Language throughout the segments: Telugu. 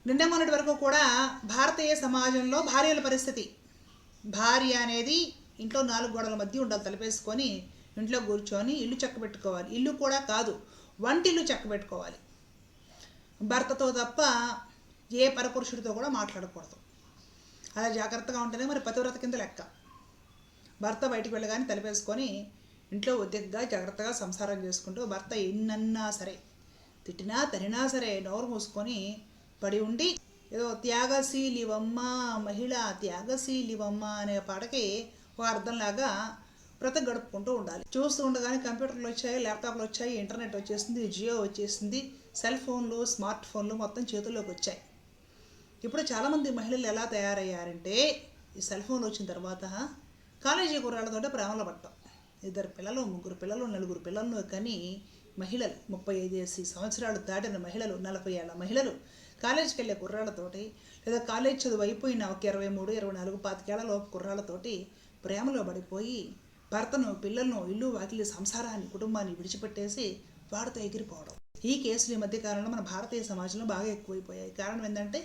నిన్న మొన్నటి వరకు కూడా భారతీయ సమాజంలో భార్యల పరిస్థితి, భార్య అనేది ఇంట్లో 4 గోడల మధ్య ఉండాలి, తలపేసుకొని ఇంట్లో కూర్చొని ఇల్లు చక్కబెట్టుకోవాలి. ఇల్లు కూడా కాదు, వంటిల్లు చక్కబెట్టుకోవాలి. భర్తతో తప్ప ఏ పరపురుషుడితో కూడా మాట్లాడకూడదు. అలా జాగ్రత్తగా ఉంటేనే మరి పతివ్రత కింద లెక్క. భర్త బయటికి వెళ్ళగానే తలపేసుకొని ఇంట్లో ఒద్దిగ్గా జాగ్రత్తగా సంసారం చేసుకుంటూ, భర్త ఎన్నన్నా సరే, తిట్టినా తరినా సరే నోరు మూసుకొని పడి ఉండి, ఏదో త్యాగశీలివమ్మ మహిళ త్యాగశీలివమ్మ అనే పాటకి ఒక అర్థంలాగా బ్రత గడుపుకుంటూ ఉండాలి. చూస్తూ ఉండగానే కంప్యూటర్లు వచ్చాయి, ల్యాప్టాప్లు వచ్చాయి, ఇంటర్నెట్ వచ్చేసింది, జియో వచ్చేసింది, సెల్ ఫోన్లు, స్మార్ట్ ఫోన్లు మొత్తం చేతుల్లోకి వచ్చాయి. ఇప్పుడు చాలామంది మహిళలు ఎలా తయారయ్యారంటే, ఈ సెల్ ఫోన్లు వచ్చిన తర్వాత కాలేజీ కుర్రాళ్ళతో ప్రేమలో పడటం. 2 పిల్లలు, 3 పిల్లలు, 4 పిల్లలను కానీ మహిళలు, 35 సంవత్సరాలు దాటిన మహిళలు, 40 ఏళ్ల మహిళలు కాలేజీకి వెళ్ళే కుర్రాళ్ళతోటి, లేదా కాలేజ్ చదువు అయిపోయిన ఒక 23, 24, 25 ఏళ్ల లోపు కుర్రాళ్ళతోటి ప్రేమలో పడిపోయి భర్తను, పిల్లలను, ఇల్లు వాకిలి, సంసారాన్ని, కుటుంబాన్ని విడిచిపెట్టేసి వాడితో ఎగిరిపోవడం. ఈ కేసులు ఈ మధ్య కాలంలో మన భారతీయ సమాజంలో బాగా ఎక్కువైపోయాయి. కారణం ఏంటంటే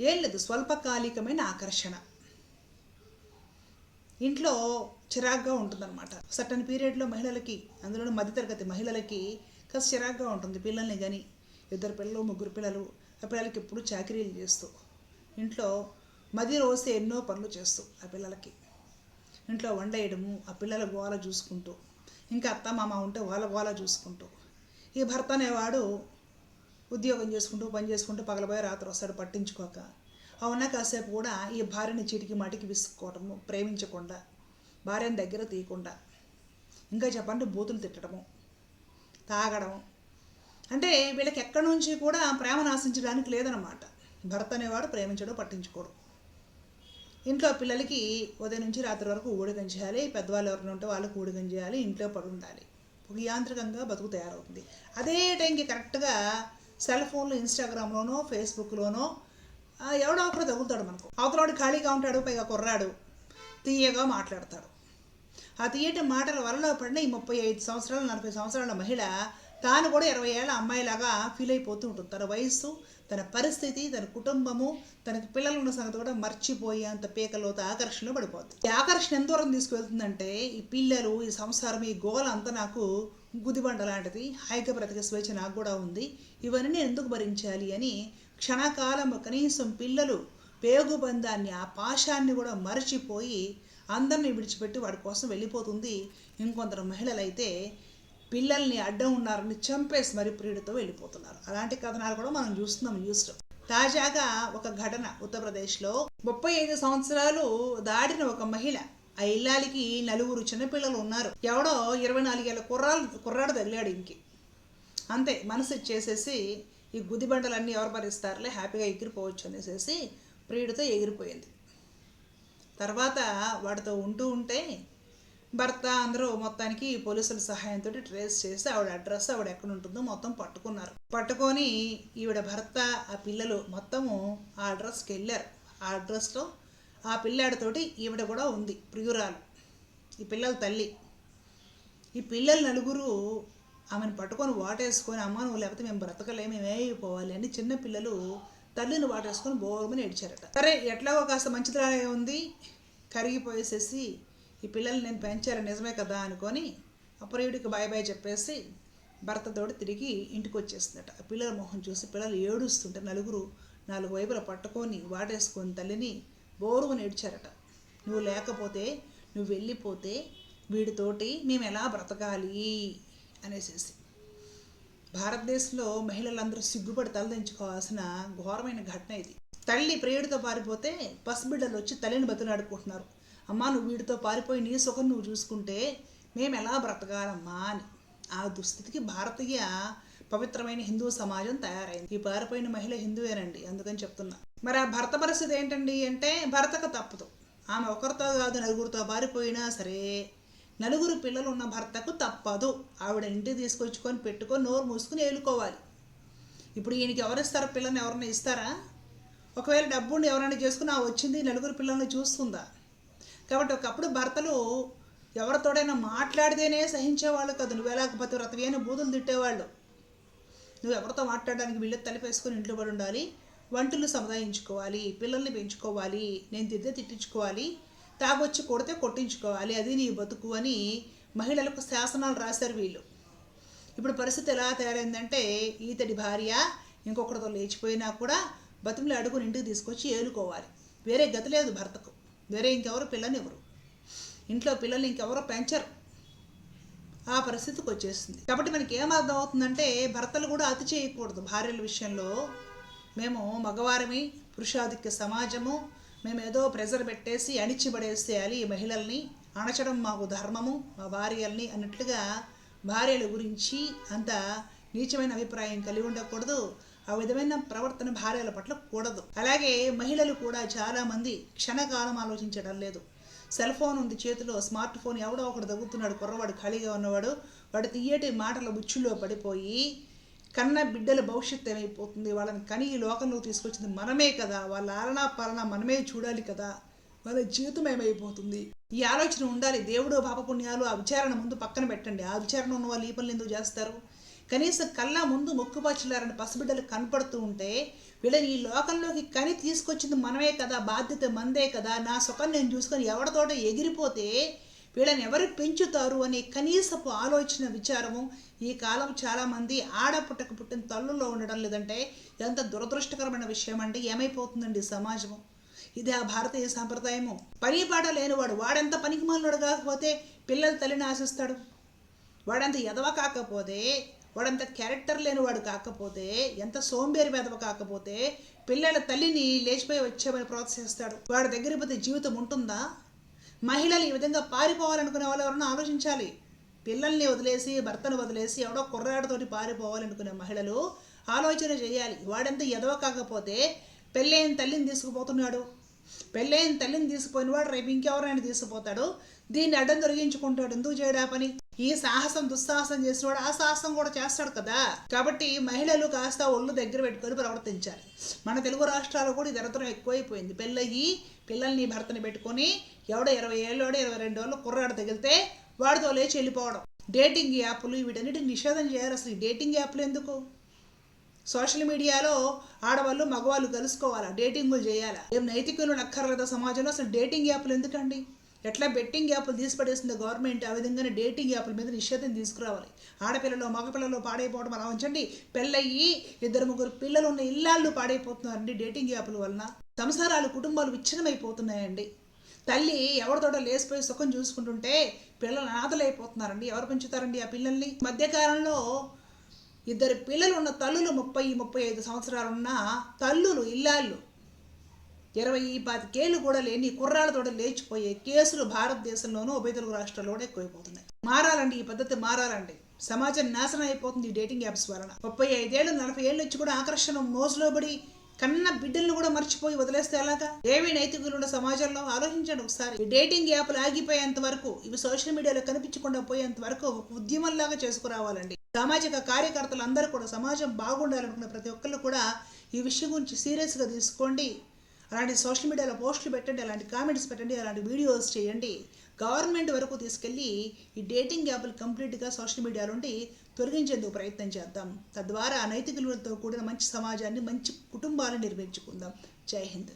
ఏం లేదు, స్వల్పకాలికమైన ఆకర్షణ. ఇంట్లో చిరాగ్గా ఉంటుందన్నమాట. సర్టన్ పీరియడ్లో మహిళలకి, అందులోనూ మధ్యతరగతి మహిళలకి కాస్త చిరాగ్గా ఉంటుంది. పిల్లల్ని కానీ 2 పిల్లలు, 3 పిల్లలు, ఆ పిల్లలకి ఎప్పుడు చాకరీలు చేస్తూ, ఇంట్లో మది రోజు ఎన్నో పనులు చేస్తూ, ఆ పిల్లలకి ఇంట్లో వండేయడము, ఆ పిల్లల గోల చూసుకుంటూ, ఇంకా అత్త మామ ఉంటే వాళ్ళ గోల చూసుకుంటూ, ఈ భర్త అనేవాడు ఉద్యోగం చేసుకుంటూ పని చేసుకుంటూ పగలబోయి రాత్రి వస్తాడు పట్టించుకోక. అవునా కాసేపు కూడా ఈ భార్యని చీటికి మాటికి విసుక్కోవడము, ప్రేమించకుండా, భార్యను దగ్గర తీయకుండా, ఇంకా చెప్పండి బూతులు తిట్టడము, తాగడం. అంటే వీళ్ళకి ఎక్కడి నుంచి కూడా ప్రేమను ఆశించడానికి లేదనమాట. భర్త అనేవాడు ప్రేమించడం, పట్టించుకోడు. ఇంట్లో పిల్లలకి ఉదయం నుంచి రాత్రి వరకు ఊడిగం చేయాలి, పెద్దవాళ్ళు ఎవరైనా ఉంటే వాళ్ళకి ఊడిగం చేయాలి, ఇంట్లో పడి ఉండాలి. ఒక యాంత్రికంగా బతుకు తయారవుతుంది. అదే టైంకి కరెక్ట్గా సెల్ ఫోన్లో, ఇన్స్టాగ్రామ్లోనో, ఫేస్బుక్లోనో ఎవడో ఒకరు తగులుతాడు మనకు. అవతలవాడు ఖాళీగా ఉంటాడు, పైగా కుర్రాడు, తీయగా మాట్లాడతాడు. ఆ తీయటి మాటల వలలో పడిన ఈ 35 సంవత్సరాలు, 40 సంవత్సరాల మహిళ తాను కూడా 20 ఏళ్ల అమ్మాయిలాగా ఫీల్ అయిపోతూ ఉంటుంది. తన వయస్సు, తన పరిస్థితి, తన కుటుంబము, తనకి పిల్లలు ఉన్న సంగతి కూడా మర్చిపోయి అంత పీకలోతో ఆకర్షణలో పడిపోతుంది. ఈ ఆకర్షణ ఎంత దూరం తీసుకువెళ్తుందంటే, ఈ పిల్లలు, ఈ సంసారం, ఈ గోల అంతా నాకు గుదిబండ లాంటిది, హాయిగా బ్రతికే స్వేచ్ఛ నాకు కూడా ఉంది, ఇవన్నీ నేను ఎందుకు భరించాలి అని క్షణకాలం కనీసం పిల్లలు పేగుబంధాన్ని, ఆ పాశాన్ని కూడా మర్చిపోయి అందరినీ విడిచిపెట్టి వాడి కోసం వెళ్ళిపోతుంది. ఇంకొందరు మహిళలు అయితే పిల్లల్ని అడ్డం ఉన్నారని చంపేసి మరి ప్రియుడితో వెళ్ళిపోతున్నారు. అలాంటి కథనాలు కూడా మనం చూస్తున్నాం న్యూస్లో. తాజాగా ఒక ఘటన, ఉత్తరప్రదేశ్లో 35 సంవత్సరాలు దాటిన ఒక మహిళ, ఆ ఇల్లాలికి 4 చిన్నపిల్లలు ఉన్నారు. ఎవడో 24 ఏళ్ళ కుర్రాడు తగిలాడు. ఇంకి అంతే, మనసు ఇచ్చేసేసి ఈ గుదిబండలన్నీ ఎవరు భరిస్తారులే, హ్యాపీగా ఎగిరిపోవచ్చు అనేసి ప్రియుడితో ఎగిరిపోయింది. తర్వాత వాడితో ఉంటే భర్త అందరూ మొత్తానికి పోలీసుల సహాయంతో ట్రేస్ చేసి ఆవిడ అడ్రస్, ఆవిడ ఎక్కడ ఉంటుందో మొత్తం పట్టుకున్నారు. పట్టుకొని ఈవిడ భర్త, ఆ పిల్లలు మొత్తము ఆ అడ్రస్కి వెళ్ళారు. ఆ అడ్రస్లో ఆ పిల్లాడితోటి ఈవిడ కూడా ఉంది, ప్రియురాలు, ఈ పిల్లల తల్లి. ఈ పిల్లలు 4 ఆమెను పట్టుకొని వాటేసుకొని, అమ్మ నువ్వు లేకపోతే మేము బ్రతకలేము, మేమైపోవాలి అని చిన్న పిల్లలు తల్లిని వాటేసుకొని బోరమని ఏడ్చారట. సరే ఎట్లాగో కాస్త మంచిదిలాగే ఉంది, కరిగిపోయేసేసి ఈ పిల్లల్ని నేను పెంచాను నిజమే కదా అనుకొని అప్రియుడికి బాయ్ బాయ్ చెప్పేసి భర్తతోటి తిరిగి ఇంటికి వచ్చేసిందట. ఆ పిల్లల మొహం చూసి పిల్లలు ఏడుస్తుంటే 4 వైపులా పట్టుకొని వాటేసుకొని తల్లిని బోరుమని ఏడ్చారట. నువ్వు లేకపోతే, నువ్వు వెళ్ళిపోతే వీడితోటి మేము ఎలా బ్రతకాలి అనేసి. భారతదేశంలో మహిళలందరూ సిగ్గుపడి తలదించుకోవాల్సిన ఘోరమైన ఘటన ఇది. తల్లి ప్రియుడితో పారిపోతే పసిబిడ్డలు వచ్చి తల్లిని బతులాడుకుంటున్నారు. అమ్మా నువ్వు వీడితో పారిపోయి నీ సుఖం నువ్వు చూసుకుంటే మేము ఎలా బ్రతకాలమ్మా అని. ఆ దుస్థితికి భారతీయ పవిత్రమైన హిందూ సమాజం తయారైంది. ఈ పారిపోయిన మహిళ హిందువేనండి, అందుకని చెప్తున్నా. మరి ఆ భర్త పరిస్థితి ఏంటండి అంటే, భర్తకు తప్పదు. ఆమె ఒకరితో కాదు 4 పారిపోయినా సరే, 4 పిల్లలు ఉన్న భర్తకు తప్పదు. ఆవిడ ఇంటికి తీసుకొచ్చుకొని పెట్టుకొని నోరు మూసుకొని ఏలుకోవాలి. ఇప్పుడు ఈయనకి ఎవరిస్తారు? పిల్లల్ని ఎవరైనా ఇస్తారా? ఒకవేళ డబ్బుని ఎవరైనా చేసుకుని వచ్చింది 4 పిల్లల్ని చూస్తుందా? కాబట్టి ఒకప్పుడు భర్తలు ఎవరితోడైనా మాట్లాడితేనే సహించేవాళ్ళు కాదు. నువ్వు ఎలాగపోతే వ్రతవి అని బూతులు తిట్టేవాళ్ళు. నువ్వు ఎవరితో మాట్లాడడానికి వీళ్ళు తలిపేసుకొని ఇంట్లో పడి ఉండాలి, వంటలు సముదాయించుకోవాలి, పిల్లల్ని పెంచుకోవాలి, నేను తిడితే తిట్టించుకోవాలి, తాగొచ్చి కొడితే కొట్టించుకోవాలి, అది నీ బతుకు అని మహిళలకు శాసనాలు రాశారు వీళ్ళు. ఇప్పుడు పరిస్థితి ఎలా తయారైందంటే ఈతడి భార్య ఇంకొకరితో లేచిపోయినా కూడా బతుకులు అడుగుని ఇంటికి తీసుకొచ్చి ఏలుకోవాలి. వేరే గతి లేదు భర్తకు, వేరే ఇంకెవరు పిల్లనివ్వరు, ఇంట్లో పిల్లల్ని ఇంకెవరో పెంచరు, ఆ పరిస్థితికి వచ్చేస్తుంది. కాబట్టి మనకి ఏమర్థం అవుతుందంటే భర్తలు కూడా అతి చేయకూడదు భార్యల విషయంలో. మేము మగవారమి, పురుషాధిక్య సమాజము, మేము ఏదో ప్రెజర్ పెట్టేసి అణిచిపడేసేయాలి ఈ మహిళల్ని, అణచడం మాకు ధర్మము, మా భార్యల్ని అన్నట్లుగా భార్యల గురించి అంత నీచమైన అభిప్రాయం కలిగి ఉండకూడదు. ఆ విధమైన ప్రవర్తన భార్యల పట్ల కూడదు. అలాగే మహిళలు కూడా చాలామంది క్షణకాలం ఆలోచించడం లేదు. సెల్ ఫోన్ ఉంది చేతిలో, స్మార్ట్ ఫోన్ ఎవడో ఒకడు తగ్గుతున్నాడు, కుర్రవాడు ఖాళీగా ఉన్నవాడు, వాడు తీయటి మాటల బుచ్చుల్లో పడిపోయి కన్న బిడ్డల భవిష్యత్తు ఏమైపోతుంది, వాళ్ళని కని ఈ లోకంలో తీసుకొచ్చింది మనమే కదా, వాళ్ళ ఆలనా పాలన మనమే చూడాలి కదా, వాళ్ళ జీవితం ఏమైపోతుంది, ఈ ఆలోచన ఉండాలి. దేవుడు పాపపుణ్యాలు ఆ విచారణ ముందు పక్కన పెట్టండి. ఆ విచారణ ఉన్న వాళ్ళు ఈ పనులు ఎందుకు చేస్తారు? కనీసం కళ్ళ ముందు ముక్కుపచ్చలారని పసిబిడ్డలు కనపడుతూ ఉంటే వీళ్ళని ఈ లోకంలోకి కని తీసుకొచ్చింది మనమే కదా, బాధ్యత మందే కదా, నా సుఖం నేను చూసుకొని ఎవరితోట ఎగిరిపోతే వీళ్ళని ఎవరు పెంచుతారు అనే కనీసపు ఆలోచన విచారము ఈ కాలం చాలామంది ఆడపుట్టక పుట్టిన తల్లుల్లో ఉండడం లేదంటే ఎంత దురదృష్టకరమైన విషయం అంటే ఏమైపోతుందండి సమాజము. ఇది ఆ భారతీయ సాంప్రదాయము. పని పాట లేనివాడు వాడెంత పనికి మాలినాడు కాకపోతే పిల్లల తల్లిని ఆశిస్తాడు, వాడంత ఎదవ కాకపోతే, వాడంత క్యారెక్టర్ లేనివాడు కాకపోతే, ఎంత సోంబేరి మెదవ కాకపోతే పిల్లల తల్లిని లేచిపోయి వచ్చేమని ప్రోత్సహిస్తాడు. వాడి దగ్గర పోతే జీవితం ఉంటుందా? మహిళలు ఈ విధంగా పారిపోవాలనుకునే వాళ్ళు ఎవరన్నా ఆలోచించాలి. పిల్లల్ని వదిలేసి భర్తను వదిలేసి ఎవడో కుర్రాడితోటి పారిపోవాలనుకునే మహిళలు ఆలోచన చేయాలి. వాడంత ఎదవ కాకపోతే పెళ్ళైన తల్లిని తీసుకుపోతున్నాడు, పెళ్ళైన తల్లిని తీసుకుపోయిన వాడు రేపు ఇంకెవరైనా తీసుకుపోతాడు, దీన్ని అడ్డం తొలగించుకుంటాడు. ఎందుకు చేయడా పని? ఈ సాహసం దుస్సాహసం చేసినవాడు ఆ సాహసం కూడా చేస్తాడు కదా. కాబట్టి మహిళలు కాస్త ఒళ్ళు దగ్గర పెట్టుకొని ప్రవర్తించాలి. మన తెలుగు రాష్ట్రాల్లో కూడా ఈ దరిద్రం ఎక్కువైపోయింది. పెళ్ళయ్యి పిల్లల్ని భర్తని పెట్టుకొని ఎవడో 20 ఏళ్ళోడో 22 ఏళ్ళు కుర్రాడు తగిలితే వాడితో లేచి వెళ్ళిపోవడం. డేటింగ్ యాప్లు వీటన్నిటిని నిషేధం చేయాలి. అసలు ఈ డేటింగ్ యాప్లు ఎందుకు? సోషల్ మీడియాలో ఆడవాళ్ళు మగవాళ్ళు కలుసుకోవాలా, డేటింగులు చేయాలా? ఏం నైతికులు అక్కర్లేదా సమాజంలో? అసలు డేటింగ్ యాప్లు ఎందుకండి? ఎట్లా బెట్టింగ్ యాప్లు తీసిపడేసింది గవర్నమెంట్, ఆ విధంగానే డేటింగ్ యాప్ల మీద నిషేధం తీసుకురావాలి. ఆడపిల్లలు మగపిల్లలు పాడైపోవడం అలా ఉంచండి. పెళ్ళయ్యి 2-3 పిల్లలు ఉన్న ఇల్లాళ్ళు పాడైపోతున్నారండి డేటింగ్ యాప్ల వలన. సంసారాలు కుటుంబాలు విచ్ఛిన్నమైపోతున్నాయండి. తల్లి ఎవరితోటో లేసిపోయి సుఖం చూసుకుంటుంటే పిల్లలు అనాథలైపోతున్నారండి. ఎవరు పెంచుతారండి ఆ పిల్లల్ని? మధ్యకాలంలో 2 పిల్లలు ఉన్న తల్లులు 30-35 సంవత్సరాలున్న తల్లులు ఇల్లాళ్ళు 20-25 ఏళ్ళు కూడా లేని కుర్రాళ్ళతో లేచిపోయే కేసులు భారతదేశంలోనూ ఉభయ తెలుగు రాష్ట్రాల్లో కూడా ఎక్కువైపోతున్నాయి. మారాలండి, ఈ పద్ధతి మారాలండి. సమాజం నాశనం అయిపోతుంది ఈ డేటింగ్ యాప్స్ వలన. 35 ఏళ్ళు 40 ఏళ్ళు వచ్చి కూడా ఆకర్షణ మోజులో పడి కన్న బిడ్డలను కూడా మర్చిపోయి వదిలేస్తే ఎలాగా? ఏమి నైతికులు ఉన్న సమాజంలో ఆలోచించండి ఒకసారి. ఈ డేటింగ్ యాప్లు ఆగిపోయేంత వరకు, ఇవి సోషల్ మీడియాలో కనిపించకుండా పోయేంత వరకు ఒక ఉద్యమంలాగా చేసుకురావాలండి. సామాజిక కార్యకర్తలు అందరూ కూడా సమాజం బాగుండాలనుకున్న ప్రతి ఒక్కళ్ళు కూడా ఈ విషయం గురించి సీరియస్గా తీసుకోండి. అలాంటి సోషల్ మీడియాలో పోస్టులు పెట్టండి, అలాంటి కామెంట్స్ పెట్టండి, అలాంటి వీడియోస్ చేయండి. గవర్నమెంట్ వరకు తీసుకెళ్ళి ఈ డేటింగ్ యాప్లు కంప్లీట్గా సోషల్ మీడియా నుండి తొలగించేందుకు ప్రయత్నం చేద్దాం. తద్వారా నైతికులతో కూడిన మంచి సమాజాన్ని, మంచి కుటుంబాలను నిర్మించుకుందాం. జై హింద్.